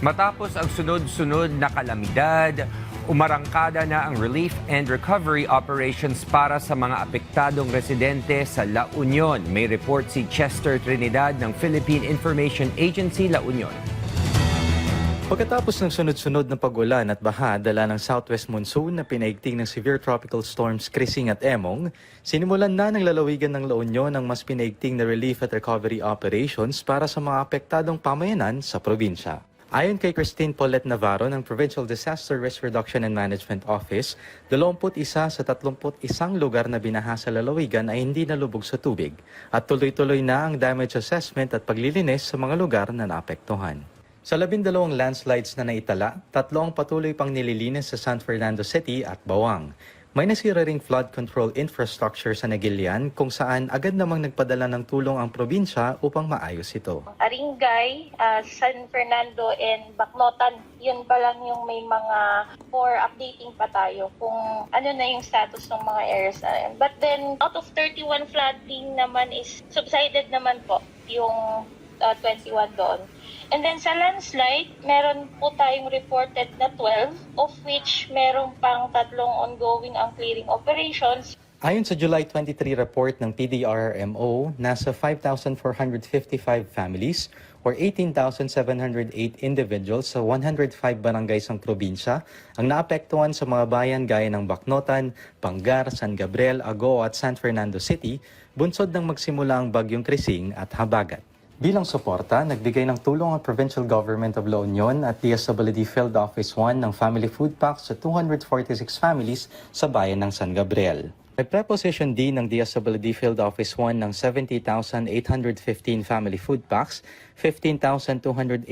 Matapos ang sunod-sunod na kalamidad, umarangkada na ang relief and recovery operations para sa mga apektadong residente sa La Union. May report si Chester Trinidad ng Philippine Information Agency, La Union. Pagkatapos ng sunod-sunod na pag-ulan at baha dala ng southwest monsoon na pinaigting ng severe tropical storms Krising at Emong, sinimulan na ng lalawigan ng La Union ang mas pinaigting na relief at recovery operations para sa mga apektadong pamayanan sa probinsya. Ayon kay Christine Paulette Navarro ng Provincial Disaster Risk Reduction and Management Office, 21 sa 31 lugar na binaha sa lalawigan ay hindi nalubog sa tubig at tuloy-tuloy na ang damage assessment at paglilinis sa mga lugar na naapektuhan. Sa 12 landslides na naitala, 3 ang patuloy pang nililinis sa San Fernando City at Bawang. May nasira ring flood control infrastructure sa Negilian kung saan agad namang nagpadala ng tulong ang probinsya upang maayos ito. Aringay, San Fernando and Bacnotan, yun pa lang yung may mga more updating pa tayo kung ano na yung status ng mga areas na yun. But then, out of 31 flooding naman is subsided naman po yung 21 doon. And then sa landslide, meron po tayong reported na 12, of which meron pang 3 ongoing ang clearing operations. Ayon sa July 23 report ng PDRRMO, nasa 5,455 families or 18,708 individuals sa 105 barangays ng probinsya ang naapektuhan sa mga bayan gaya ng Bacnotan, Pangar, San Gabriel, Agoo at San Fernando City, bunsod ng magsimula ang bagyong Krising at Habagat. Bilang suporta, nagbigay ng tulong ang Provincial Government of La Union at DSWD Field Office 1 ng family food packs sa 246 families sa bayan ng San Gabriel. Nag-preposition din ng DSWD Field Office 1 ng 70,815 family food packs, 15,289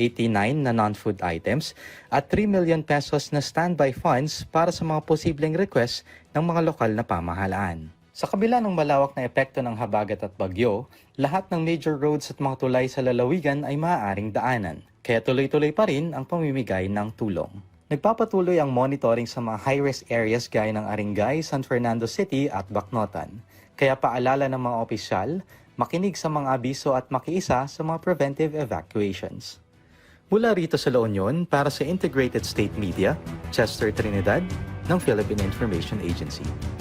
na non-food items, at 3 million pesos na standby funds para sa mga posibleng request ng mga lokal na pamahalaan. Sa kabila ng malawak na epekto ng habagat at bagyo, lahat ng major roads at mga tulay sa lalawigan ay maaaring daanan, kaya tuloy-tuloy pa rin ang pamimigay ng tulong. Nagpapatuloy ang monitoring sa mga high-risk areas gaya ng Aringay, San Fernando City at Bacnotan. Kaya paalala ng mga opisyal, makinig sa mga abiso at makiisa sa mga preventive evacuations. Mula rito sa La Union, para sa Integrated State Media, Chester Trinidad ng Philippine Information Agency.